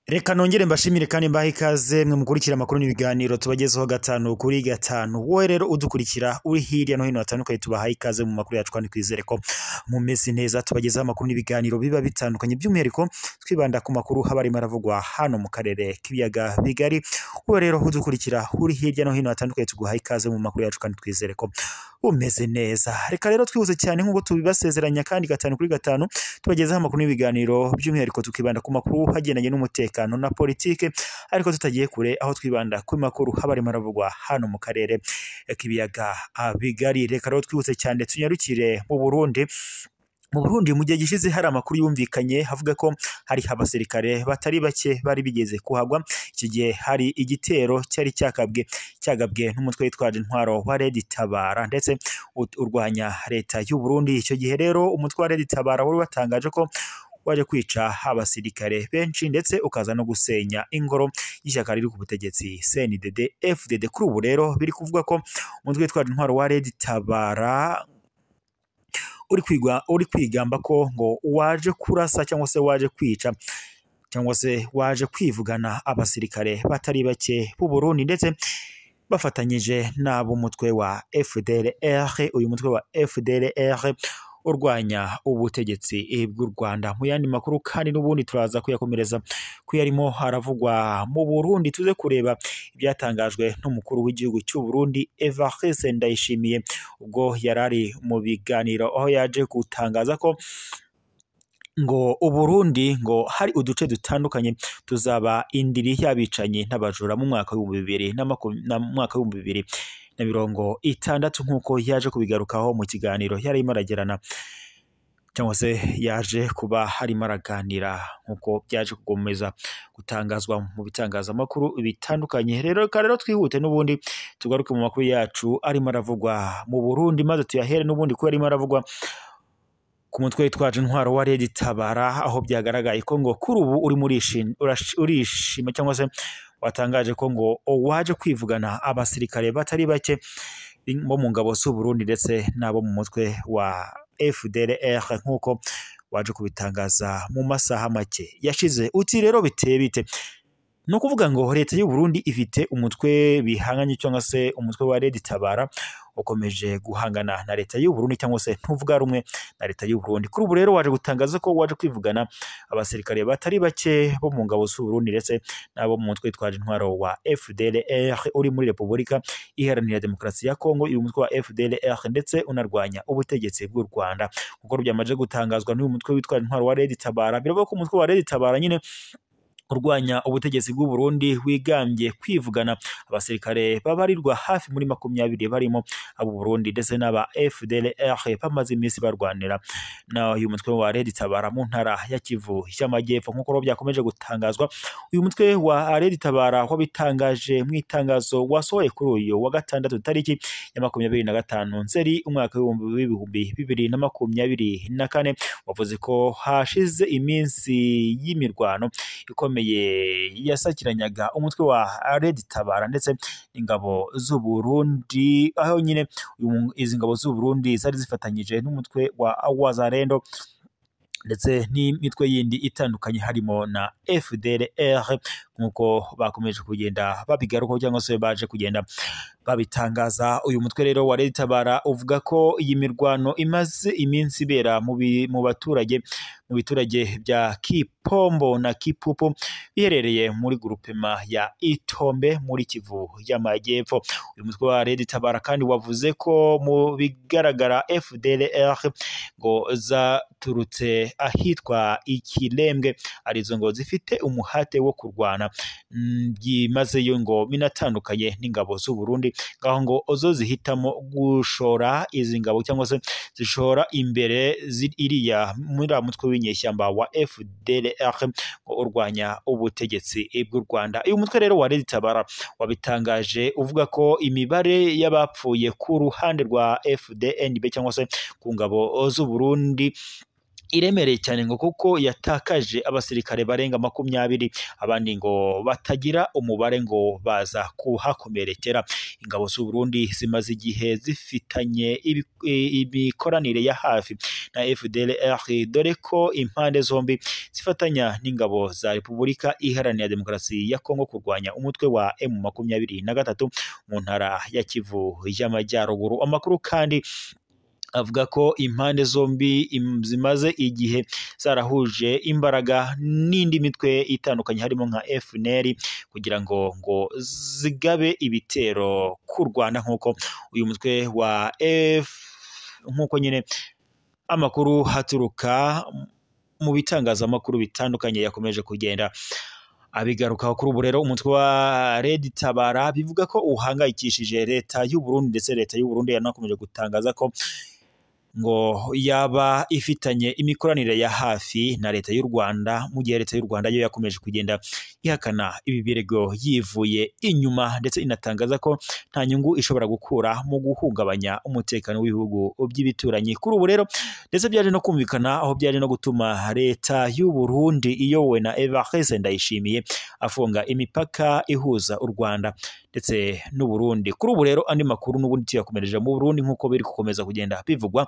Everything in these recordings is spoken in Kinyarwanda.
Reka nongere mbashimire kandi mbahe ikaze mwe mukurikira amakuru n'ibiganiro tubagezeho gatanu kuri gatanu. Wowe rero udukurikira uri hirya no hino hatandukanye tubahaye ikaze mu makuru yacu kandi kwizere ko mumeze neza. Tubagezeho amakuru n'ibiganiro biba bitandukanye by'umwihariko twibanda ku makuru habari maravugwa hano mu karere k'ibiyaga bigari. Wowe rero udukurikira uri hirya no hino hatandukanye tuguhaye ikaze mu makuru yacu kandi twizere ko umeze neza. Reka rero twihuze cyane nk'uko tubibasezeranya kandi gatanu kuri gatanu tubagezeho amakuru n'ibiganiro by'umwihariko tukibanda ku makuru hagendanye n'umutekano na politike, ariko tutagiye kure aho twibanda ku makuru habari maravugwa hano mu karere k'ibiyaga bigari. Reka rero twihuse cyane tunyarukire mu Burundi. Mu Burundi mu gihe gishize hari amakuru yumvikanye havuga ko hari abasirikare batari bake bari bigeze kuhagwa. Icyo gihe hari igitero cyari cyagabwe n'umutwe witwaje intwaro wa Red Tabara ndetse urwanya leta y'u Burundi. Icyo gihe rero umutwe wa Red Tabara wari watangaje ko waje kwica abasirikare benshi ndetse ukaza no gusenya ingoro y'ishyaka riri ku butegetsi CNDD FDD. Kuri ubu rero biri kuvuga ko umutwe witwaje intwaro wa Red Tabara uri kwigamba ko ngo waje kurasa cyangwa se waje kwica cyangwa se waje kwivugana abasirikare batari bake b'u Burundi ndetse bafatanyije n'abo mutwe wa FDLR. Uyu mutwe wa FDLR urwanya ubutegetsi bw'u Rwanda. Mu yandi makuru kandi n'ubundi turaza kuyakomereza kuyarimo haravugwa mu Burundi. Tuze kureba ibyatangajwe n'umukuru w'igihugu cy'u Burundi Evariste Ndayishimiye ubwo yarari mu biganiro, aho yaje gutangaza ko ngo Uburundi ngo hari uduce dutandukanye tuzaba indiri y'abicanyi n'abajura mu mwaka wa 2026 nk'uko yaje kubigarukaho mu kiganiro yari imaragerana cyangwa se yaje kuba harimo araganira nk'uko byaje kugomeza gutangazwa mu bitangazamakuru bitandukanye. Rero twihute n'ubundi tugaruke mu makuru yacu arimo aravugwa mu Burundi, maze tuyahere n'ubundi ko yarimo aravugwa ku mutwe witwaje intwaro wa Red Tabara, aho byagaragaye ko ngo kuri ubu urishima cyangwa se watangaje ko ngo waje kwivugana abasirikare batari bake bo mu ngabo z'u Burundi ndetse n'abo mu mutwe wa FDLR nk'uko waje kubitangaza mu masaha make yashize. Uti rero biteye bite? Ni ukuvuga ngo leta y'u Burundi ifite umutwe bihanganye cyangwa se umutwe wa Red Tabara ukomeje guhangana na leta y'u Burundi cyangwa se ntuvuga rumwe na leta y'u Burundi. Kuri ubu rero waje gutangaza ko waje kwivugana abasirikare batari bake bo mu ngabo z'u Burundi ndetse n'abo mu mutwe witwaje intwaro wa FDLR uri muri Repubulika Iharanira Demokarasi ya Kongo. Uyu mutwe wa FDLR ndetse unarwanya ubutegetsi bw'u Rwanda kuko byamaze gutangazwa n'uyu mutwe witwaje intwaro wa Red Tabara. Biravuga ko umutwe wa Red Tabara nyine urwanya ubutegetsi bw'u Burundi wigambye kwivugana abasirikare babarirwa hafi muri 20 barimo abo Burundi ndetse n'aba FDLR bamaze iminsi barwanira na uyu mutwe wa Red Tabara mu ntara ya Kivu y'Amajyepfo. nk'uko byakomeje gutangazwa, uyu mutwe wa Red Tabara wabitangaje mu itangazo wasohoye kuri uyu wa gatandatu tariki ya 25 Nzeri umwaka wa 2024, wavuze ko hashize iminsi y'imirwano ikomeye yasakiranyaga umutwe wa Red Tabara ndetse ingabo z'u Burundi, aho nyine izi ngabo z'u Burundi zari zifatanyije n'umutwe wa Wazalendo ndetse n'imitwe yindi itandukanye harimo na FDLR nk'uko bakomeje kugenda babigarukaho cyangwa se baje kugenda babitangaza. Uyu mutwe rero wa Red Tabara uvuga ko iyi mirwano imaze iminsi ibera mu biturage bya Kipombo na Kipupu biherereye muri groupement ya Itombe muri Kivu y'Amajyepfo. Uyu mutwe wa Red Tabara kandi wavuze ko mu bigaragara FDLR ngo zaturutse ahitwa Ikirembwe arizo ngo zifite umuhate wo kurwana byimazeyo ngo binatandukanye n'ingabo z'u Burundi, ngaho ngo ozo zihitamo gushora izi ngabo cyangwa se zishora imbere iriya muri mutwe w'inyeshyamba wa FDLR ngo urwanya ubutegetsi bw'u Rwanda. Uyu mutwe rero wa Red Tabara wabitangaje uvuga ko imibare y'abapfuye ku ruhande rwa FDNB cyangwa se ku ngabo z'u Burundi iremereye cyane ngo kuko yatakaje abasirikare barenga 20, abandi ngo batagira umubare ngo baza kuhakomerekera. Ingabo z'u Burundi zimaze igihe zifitanye imikoranire ya hafi na FDLR, dore ko impande zombi zifatanya n'ingabo za Repubulika Iharanira Demokarasi ya Kongo kurwanya umutwe wa M23 mu ntara ya Kivu y'Amajyaruguru. Amakuru kandi avuga ko impande zombi zimaze igihe zarahuje imbaraga n'indi mitwe itandukanye harimo nka FNL kugira ngo zigabe ibitero ku Rwanda, nk'uko uyu mutwe wa nk'uko nyine amakuru haturuka mu bitangazamakuru bitandukanye yakomeje kugenda abigarukaho. Kuri ubu rero umutwe wa Red Tabara bivuga ko uhangayikishije leta y'u Burundi, ndetse leta y'u Burundi yanakomeje gutangaza ko ngo yaba ifitanye imikoranire ya hafi na leta y'u Rwanda, mu gihe leta y'u Rwanda yo yakomeje kugenda ihakana ibi birego yivuye inyuma, ndetse inatangaza ko nta nyungu ishobora gukura mu guhungabanya umutekano w'ibihugu by'ibituranyi. Kuri ubu rero ndetse byaje no kumvikana aho byaje no gutuma leta y'u Burundi iyobowe na Evariste Ndayishimiye afunga imipaka ihuza u Rwanda ndetse n'u Burundi. Kuri ubu rero andi makuru n'ubundi tuyakomereje mu Burundi nk'uko biri gukomeza kugenda bivugwa,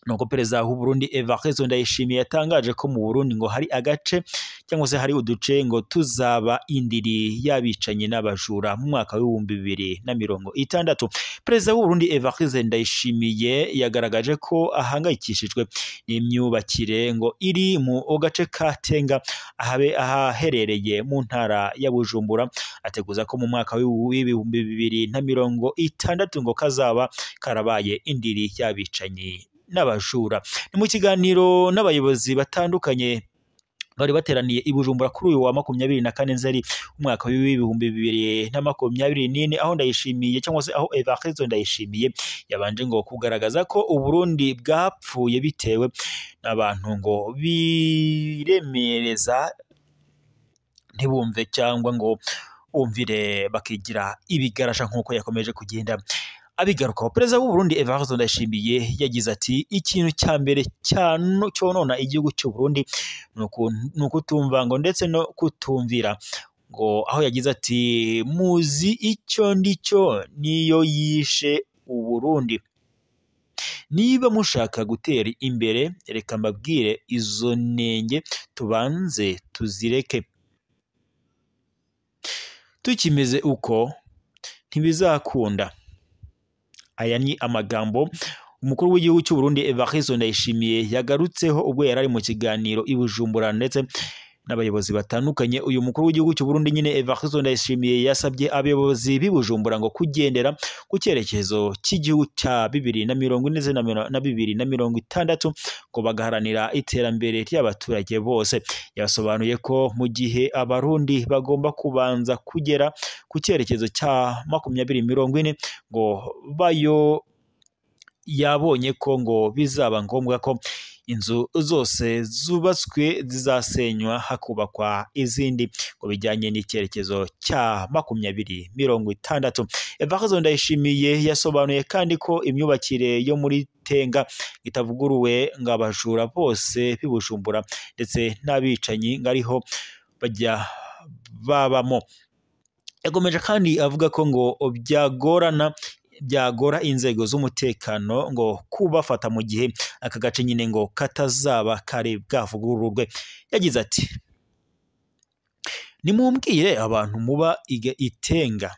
nuko perezida w'u Burundi Evariste Ndayishimiye yatangaje ko mu Burundi ngo hari agace cyangwa se hari uduce ngo tuzaba indiri y'abicanyi n'abajura mu mwaka w'2060. Perezida w'u Burundi Evariste Ndayishimiye yagaragaje ko ahangayikishijwe n'imyubakire ngo iri mu gace ka Tenga ahaherereye mu ntara ya Bujumbura. Ateguza ko mu mwaka w'2060 ngo kazaba karabaye indiri y'abicanyi n'abajura. Ni mu kiganiro n'abayobozi batandukanye bari bateraniye i Bujumbura kuri uyu wa 24 Nzeri umwaka w'2024, aho Ndayishimiye cyangwa se aho Evariste Ndayishimiye yabanje ngo kugaragaza ko u Burundi bwapfuye bitewe n'abantu ngo biremereza ntibumve cyangwa ngo bumvire bakigira ibigarasha, nk'uko yakomeje kugenda abigarukaho. Perezida w'u Burundi Evariste Ndayishimiye yagize ati ikintu cya mbere cyonona igihugu cy'u Burundi ni ukutumva ngo ndetse no kutumvira, ngo aho yagize ati muzi icyo ndicyo niyo yishe u Burundi. Niba mushaka gutera imbere reka mbabwire izo nenge tubanze tuzireke. Tukimeze uko ntibizakunda. Aya ni amagambo umukuru w'igihugu cy'u Burundi Evariste Ndayishimiye yagarutseho ubwo yari mu kiganiro i Bujumbura ndetse n'abayobozi batandukanye. Uyu mukuru w'igihugu cy'u Burundi nyine Evariste Ndayishimiye yasabye abayobozi b'i Bujumbura ngo kugendera ku cyerekezo cy'igihugu cya 2040 na 2060 ngo bagaharanira iterambere ry'abaturage bose. Yasobanuye ko mu gihe abarundi bagomba kubanza kugera ku cyerekezo cya 2040 ngo bayo yabonye ko ngo bizaba ngombwa ko inzu zose zubatswe zizasenywa hakubakwa izindi ngo bijyanye n'icyerekezo cya 2060. Evariste Ndayishimiye yasobanuye kandi ko imyubakire yo muri Tenga itavuguruwe ngo abajura bose bibujumbura ndetse n'abicanyi ngariho bajya babamo. Yakomeje kandi avuga ko ngo byagora inzego z'umutekano ngo kubafata mu gihe aka gace nyine ngo katazaba kare bwavugururwe. Yagize ati nimumbwire abantu muba Itenga,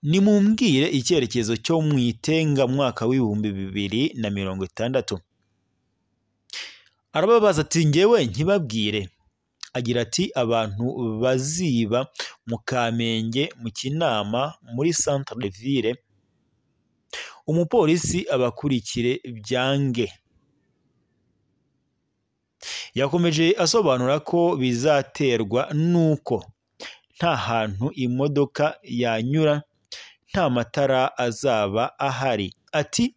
nimumbwire icyerekezo cyo mu Itenga mwaka w'2060. Arababaza ati ngewe nkibabwire? Agira ati abantu baziba mu Kamenge, mu Kinama, muri Centre Ville, umupolisi abakurikire byange. Yakomeje asobanura ko bizaterwa nuko nta hantu imodoka yanyura, nta matara azaba ahari. Ati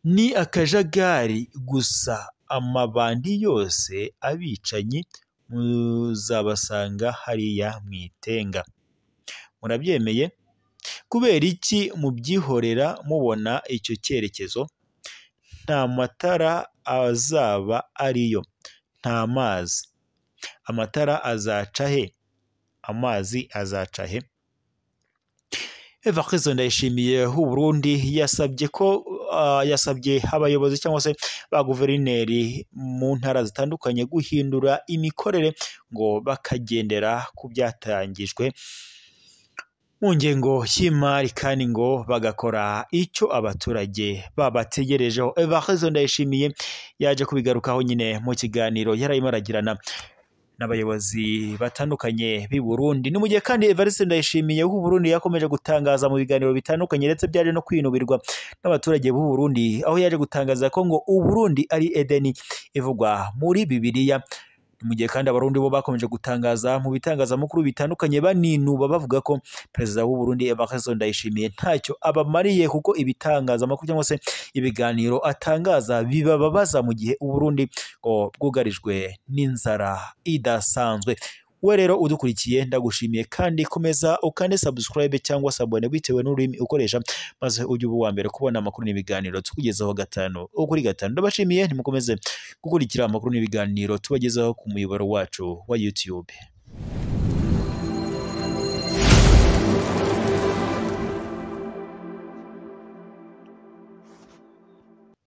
ni akajagari gusa, amabandi yose abicanyi muzabasanga hariya mu Itenga. Murabyemeye? Kubera iki mubyihorera mubona icyo cyerekezo nta matara azaba ariyo, nta mazi. Amatara azaca he? Amazi azaca he? Evariste Ndayishimiye w'u Burundi yasabye abayobozi cyangwa se ba guverineri mu ntara zitandukanye guhindura imikorere ngo bakagendera ku byatangijwe mu ngengo y'imari kandi ngo bagakora icyo abaturage babategerejeho. Evariste Ndayishimiye yaje kubigarukaho nyine mu kiganiro yararimo aragirana n'abayobozi batandukanye b'i Burundi. Ni mu gihe kandi Evariste Ndayishimiye w'u Burundi yakomeje gutangaza mu biganiro bitandukanye ndetse byaje no kwinubirwa n'abaturage b'u Burundi, aho yaje gutangaza ko ngo u Burundi ari Edeni ivugwa muri Bibiliya. Ni mu gihe kandi abarundi bo bakomeje gutangaza mu bitangazamakuru bitandukanye baninuba bavuga ko perezida w'u Burundi Evariste Ndayishimiye ntacyo abamariye, kuko ibitangazamakuru cyangwa se ibiganiro atangaza bibababaza mu gihe u Burundi bwugarijwe n'inzara idasanzwe. We rero udukurikiye ndagushimiye kandi komeza ukande subscribe cyangwa se abone bitewe n'ururimi ukoresha, maze ujye uba uwa mbere kubona amakuru n'ibiganiro tukugezaho gatanu kuri gatanu. Ndabashimiye, ntimukomeze gukurikira amakuru n'ibiganiro tubagezaho ku muyoboro wacu wa YouTube.